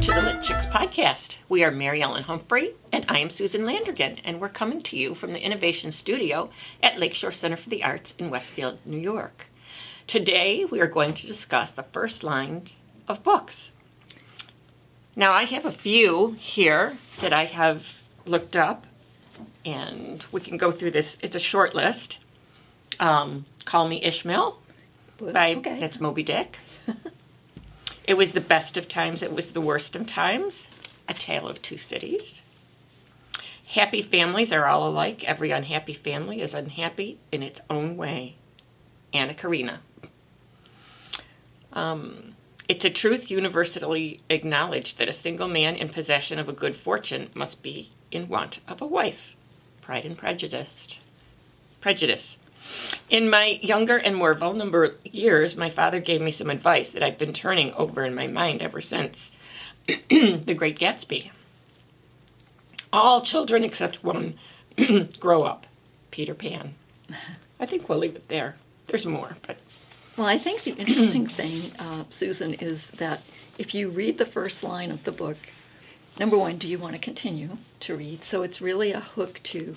to the LitChix podcast. We are Mary Ellen Humphrey, and I am Susan Landrigan, and we're coming to you from the Innovation Studio at Lakeshore Center for the Arts in Westfield, New York. Today, we are going to discuss the first lines of books. Now, I have a few here that I have looked up, and we can go through this. It's a short list. Call Me Ishmael that's Moby Dick. It Was the Best of Times, It Was the Worst of Times, A Tale of Two Cities. Happy Families Are All Alike, Every Unhappy Family is Unhappy in Its Own Way, Anna Karenina. It's a truth universally acknowledged that a single man in possession of a good fortune must be in want of a wife, Pride and Prejudice. In my younger and more vulnerable years, my father gave me some advice that I've been turning over in my mind ever since. The Great Gatsby. All children except one grow up. Peter Pan. I think we'll leave it there. There's more, but... Well, I think the interesting thing, Susan, is that if you read the first line of the book, number one, do you want to continue to read? So it's really a hook to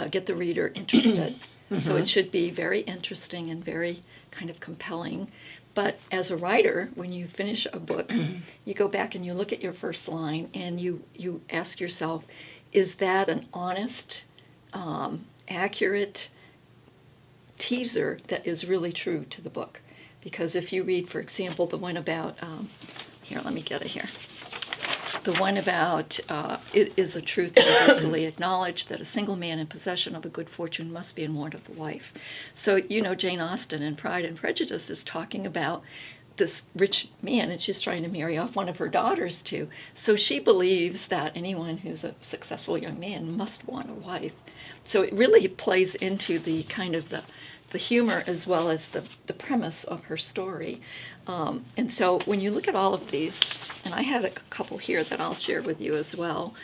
get the reader interested. Mm-hmm. So it should be very interesting and very kind of compelling. But as a writer, when you finish a book, you go back and you look at your first line and you ask yourself, is that an honest, accurate teaser that is really true to the book? Because if you read, for example, the one about, here, let me get it here. The one about, it is a truth universally acknowledged that a single man in possession of a good fortune must be in want of a wife. So, you know, Jane Austen in Pride and Prejudice is talking about this rich man, and she's trying to marry off one of her daughters too. So she believes that anyone who's a successful young man must want a wife. So it really plays into the kind of the humor as well as the premise of her story. And so when you look at all of these, and I have a couple here that I'll share with you as well.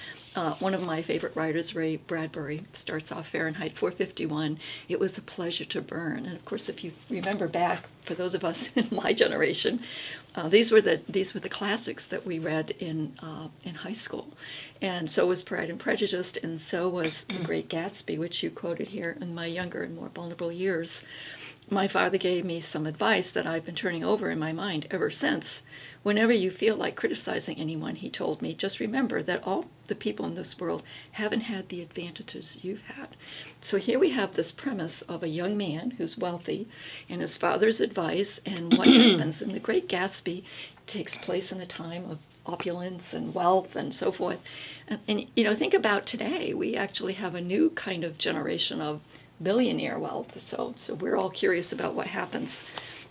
One of my favorite writers, Ray Bradbury, starts off Fahrenheit 451. It was a pleasure to burn. And of course, if you remember back, for those of us in my generation, these were the classics that we read in high school. And so was Pride and Prejudice, and so was The Great Gatsby, which you quoted here. In my younger and more vulnerable years, my father gave me some advice that I've been turning over in my mind ever since. Whenever you feel like criticizing anyone, he told me, just remember that all the people in this world haven't had the advantages you've had. So here we have this premise of a young man who's wealthy and his father's advice, and what happens. And The Great Gatsby takes place in a time of opulence and wealth and so forth. And you know, think about today. We actually have a new kind of generation of billionaire wealth. So we're all curious about what happens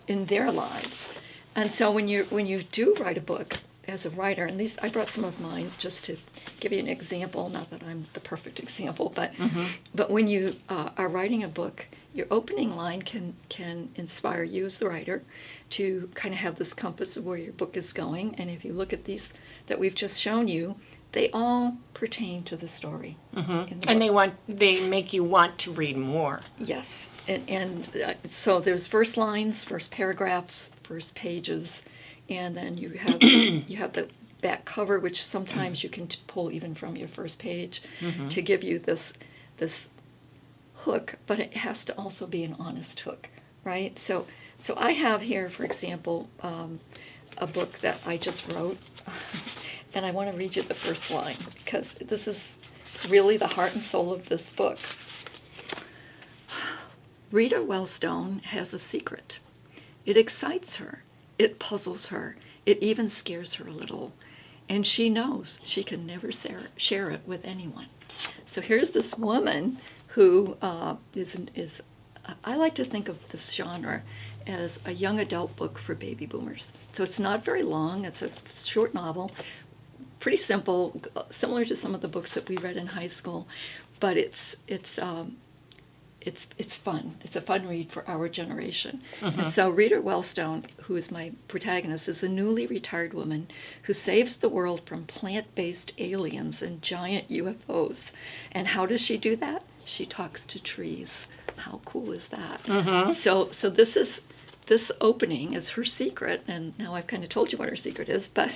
in their lives. And so when you do write a book as a writer, and these I brought some of mine just to give you an example. Not that I'm the perfect example, but when you are writing a book, your opening line can inspire you as the writer to kind of have this compass of where your book is going. And if you look at these that we've just shown you, they all pertain to the story. And they make you want to read more. Yes, and so there's first lines, first paragraphs, first pages, and then you have the back cover, which sometimes you can pull even from your first page to give you this hook, but it has to also be an honest hook, right? So I have here, for example, a book that I just wrote. And I want to read you the first line, because this is really the heart and soul of this book. Rita Wellstone has a secret. It excites her. It puzzles her. It even scares her a little. And she knows she can never share it with anyone. So here's this woman who is I like to think of this genre as a young adult book for baby boomers. So it's not very long. It's a short novel. Pretty simple, similar to some of the books that we read in high school, but it's fun. It's a fun read for our generation. And so Rita Wellstone, who is my protagonist, is a newly retired woman who saves the world from plant-based aliens and giant UFOs. And how does she do that? She talks to trees. How cool is that? So this this opening is her secret, and now I've kind of told you what her secret is, but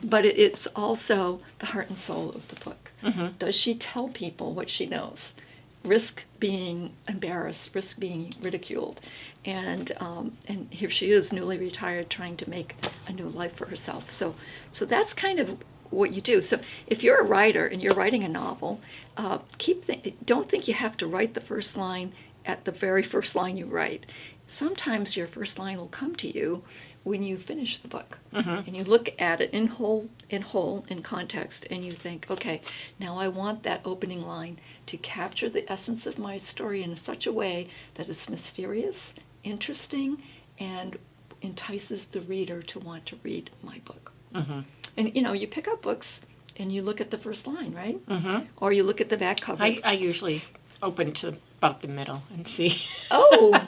but it's also the heart and soul of the book. Does she tell people what she knows? Risk being embarrassed, risk being ridiculed, and here she is, newly retired, trying to make a new life for herself. So that's kind of what you do. So if you're a writer and you're writing a novel, don't think you have to write the first line at the very first line you write. Sometimes your first line will come to you when you finish the book, and you look at it in whole, in context, and you think, okay, now I want that opening line to capture the essence of my story in such a way that it's mysterious, interesting, and entices the reader to want to read my book. And you pick up books and you look at the first line, right? Or you look at the back cover. I usually open to about the middle and see. Oh,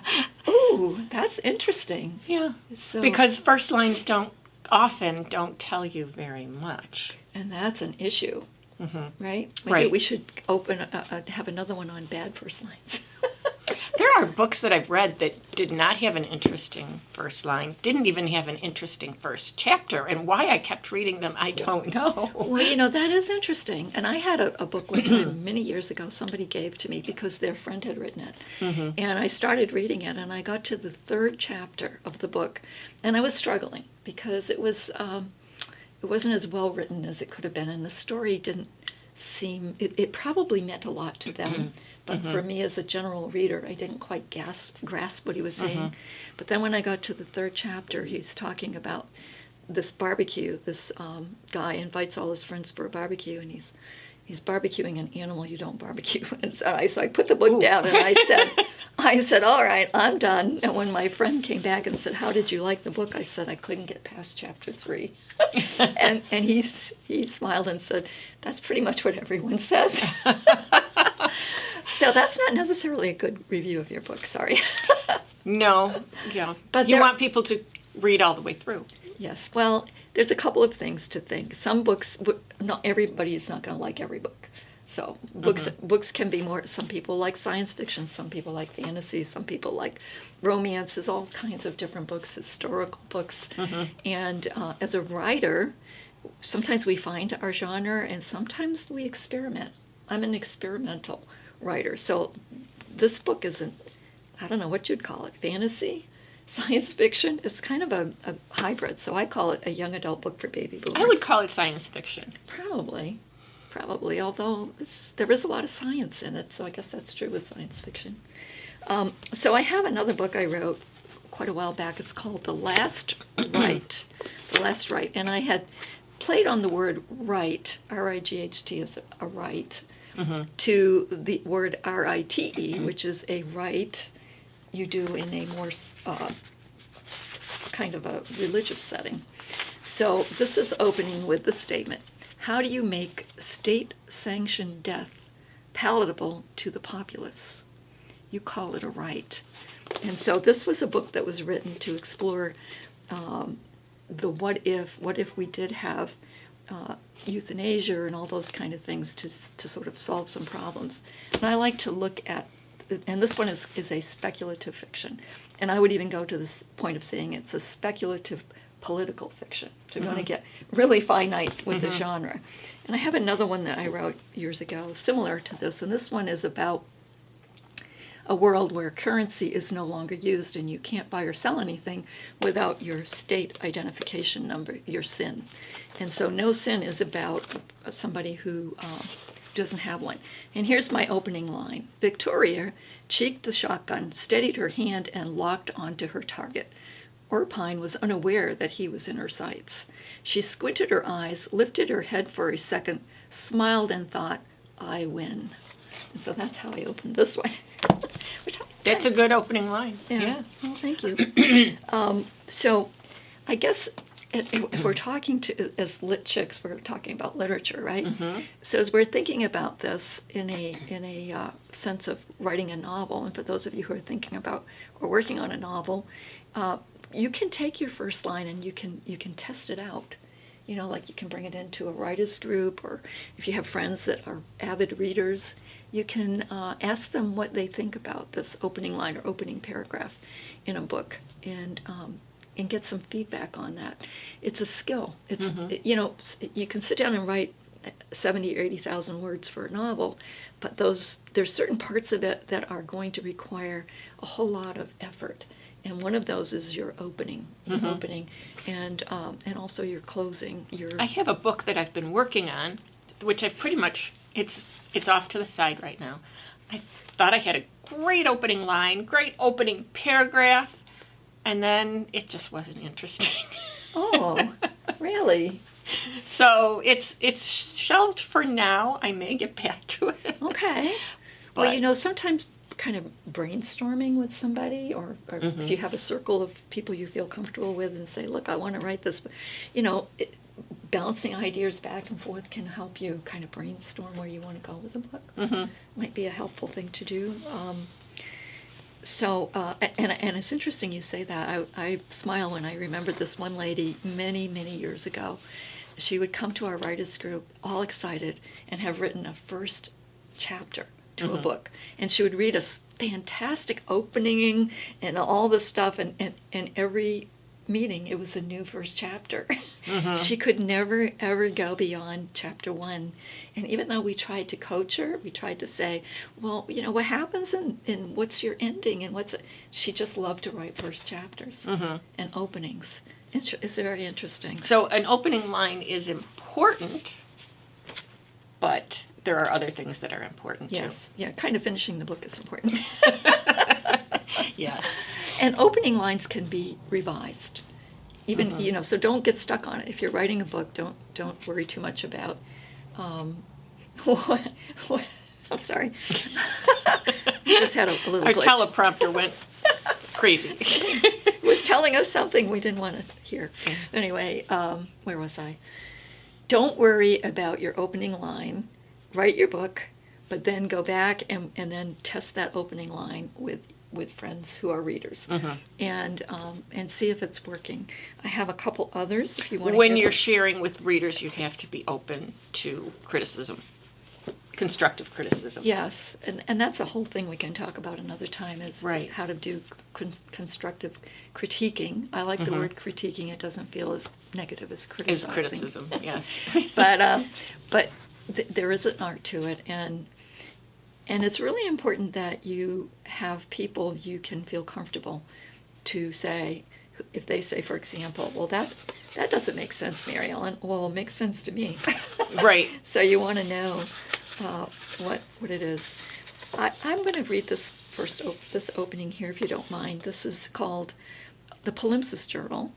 that's interesting. Yeah, So, because first lines often don't tell you very much. and that's an issue, right? Maybe Right. we should have another one on bad first lines. There are books that I've read that did not have an interesting first line, didn't even have an interesting first chapter, and why I kept reading them, I don't know. Well, that is interesting. And I had a book one time many years ago somebody gave to me because their friend had written it. And I started reading it, and I got to the third chapter of the book, and I was struggling because it wasn't as well written as it could have been, and the story didn't seem, it probably meant a lot to them. But for me as a general reader, I didn't quite grasp what he was saying. But then when I got to the third chapter, he's talking about this barbecue. This guy invites all his friends for a barbecue, and he's barbecuing an animal you don't barbecue. And so I put the book down, and I said, all right, I'm done. And when my friend came back and said, how did you like the book? I said, I couldn't get past chapter 3. and he smiled and said, that's pretty much what everyone says. So that's not necessarily a good review of your book, sorry. No, yeah. But you want people to read all the way through. Yes, well, there's a couple of things to think. Some books, not everybody is not going to like every book. So books can be more, some people like science fiction, some people like fantasy, some people like romances, all kinds of different books, historical books. And as a writer, sometimes we find our genre and sometimes we experiment. I'm an experimental writer. So this book isn't, I don't know what you'd call it, fantasy, science fiction. It's kind of a hybrid. So I call it a young adult book for baby boomers. I would call it science fiction. Probably, although there is a lot of science in it. So I guess that's true with science fiction. So I have another book I wrote quite a while back. It's called The Last Right. The Last Right. And I had played on the word right, R-I-G-H-T is a right, to the word R-I-T-E, which is a rite you do in a more kind of a religious setting. So this is opening with the statement, how do you make state-sanctioned death palatable to the populace? You call it a rite. And so this was a book that was written to explore the what if we did have euthanasia and all those kind of things to sort of solve some problems. And I like to look at, and this one is a speculative fiction, and I would even go to this point of saying it's a speculative political fiction. So you're going to get really finite with the genre. And I have another one that I wrote years ago, similar to this, and this one is about a world where currency is no longer used and you can't buy or sell anything without your state identification number, your SIN. And so No Sin is about somebody who doesn't have one. And here's my opening line. Victoria cheeked the shotgun, steadied her hand, and locked onto her target. Orpine was unaware that he was in her sights. She squinted her eyes, lifted her head for a second, smiled, and thought, I win. And so that's how I opened this one. That's a good opening line. Yeah. Well, thank you. So I guess if we're talking as LitChix, we're talking about literature, right? So as we're thinking about this in a sense of writing a novel, and for those of you who are thinking about or working on a novel, you can take your first line and you can test it out. Like you can bring it into a writers group, or if you have friends that are avid readers, you can ask them what they think about this opening line or opening paragraph in a book. and get some feedback on that. It's a skill. It's you know, you can sit down and write 70 or 80,000 words for a novel, but there's certain parts of it that are going to require a whole lot of effort. And one of those is your opening, and also your closing. I have a book that I've been working on, which I've pretty much, it's off to the side right now. I thought I had a great opening line, great opening paragraph, and then it just wasn't interesting. Oh, really? So it's shelved for now. I may get back to it. Okay. But, well, you know, sometimes kind of brainstorming with somebody, or if you have a circle of people you feel comfortable with and say, look, I want to write this, you know, bouncing ideas back and forth can help you kind of brainstorm where you want to go with the book. Might be a helpful thing to do. And it's interesting you say that. I smile when I remember this one lady many, many years ago. She would come to our writers group all excited and have written a first chapter to a book. And she would read a fantastic opening and all this stuff, and every meeting it was a new first chapter. She could never, ever go beyond chapter 1. And even though we tried to coach her, we tried to say, well, you know, what happens and what's your ending and she just loved to write first chapters and openings. It's very interesting. So an opening line is important, but there are other things that are important too. Yes, yeah, kind of finishing the book is important. Yes. And opening lines can be revised. Even, you know, so don't get stuck on it. If you're writing a book, don't worry too much about what I'm sorry. Just had a little Our glitch. teleprompter went crazy. It was telling us something we didn't want to hear. Anyway, where was I? Don't worry about your opening line. Write your book, but then go back and then test that opening line with friends who are readers, and see if it's working. I have a couple others if you want to When hear you're them. sharing with readers, you have to be open to criticism, constructive criticism. Yes, and that's a whole thing we can talk about another time, is Right. how to do constructive critiquing. I like the word critiquing. It doesn't feel as negative as Is criticizing. criticism, yes. But there is an art to it, and it's really important that you have people you can feel comfortable to say, if they say, for example, well, that doesn't make sense, Mary Ellen. Well, it makes sense to me. Right. So you want to know what it is. I'm going to read this this opening here, if you don't mind. This is called The Palimpsest Journal.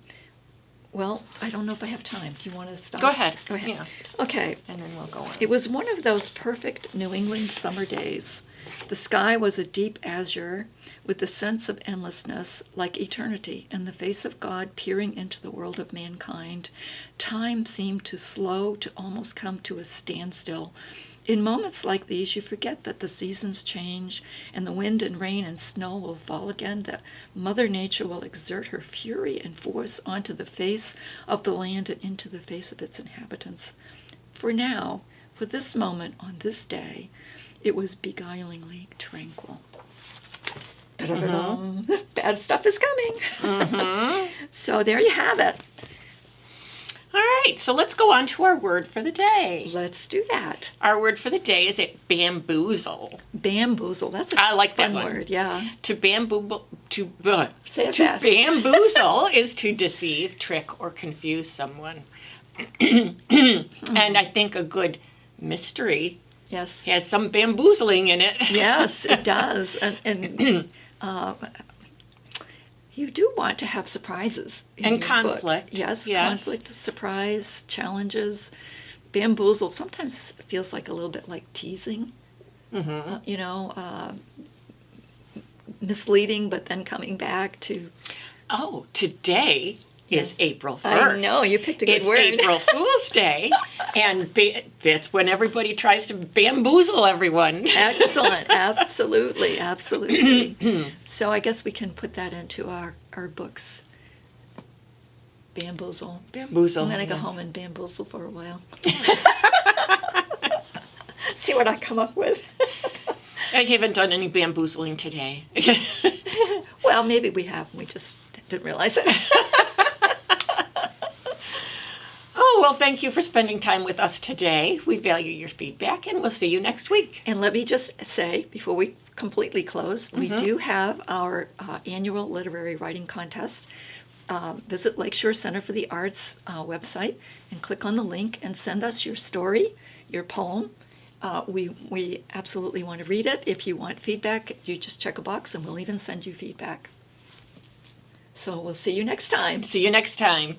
Well, I don't know if I have time. Do you want to stop? Go ahead. Go ahead. Yeah. Okay. And then we'll go on. It was one of those perfect New England summer days. The sky was a deep azure with the sense of endlessness, like eternity, and the face of God peering into the world of mankind. Time seemed to slow, to almost come to a standstill. In moments like these, you forget that the seasons change, and the wind and rain and snow will fall again, that Mother Nature will exert her fury and force onto the face of the land and into the face of its inhabitants. For now, for this moment on this day, it was beguilingly tranquil. Bad stuff is coming. So there you have it. All right, so let's go on to our word for the day. Let's do that. Our word for the day is bamboozle. Bamboozle. That's a I like that fun one. word. Yeah. To Say it to fast. bamboozle is to deceive, trick, or confuse someone. And I think a good mystery Yes. has some bamboozling in it. Yes, it does. And you do want to have surprises. In And your conflict. book. Yes, Yes. conflict, surprise, challenges. Bamboozle sometimes feels like a little bit like teasing. Misleading, but then coming back to... Oh, today is April 1st. I know, you picked a good it's word. April Fool's Day, and that's when everybody tries to bamboozle everyone. Excellent. Absolutely. Absolutely. So I guess we can put that into our books. Bamboozle. Bamboozle. I'm going to go yes. home and bamboozle for a while. See what I come up with. I haven't done any bamboozling today. Well, maybe we have. We just Didn't realize it. Oh, well, thank you for spending time with us today. We value your feedback, and we'll see you next week. And let me just say, before we completely close, we do have our annual literary writing contest. Visit Lakeshore Center for the Arts website and click on the link and send us your story, your poem. We absolutely want to read it. If you want feedback, you just check a box and we'll even send you feedback. So we'll see you next time. See you next time.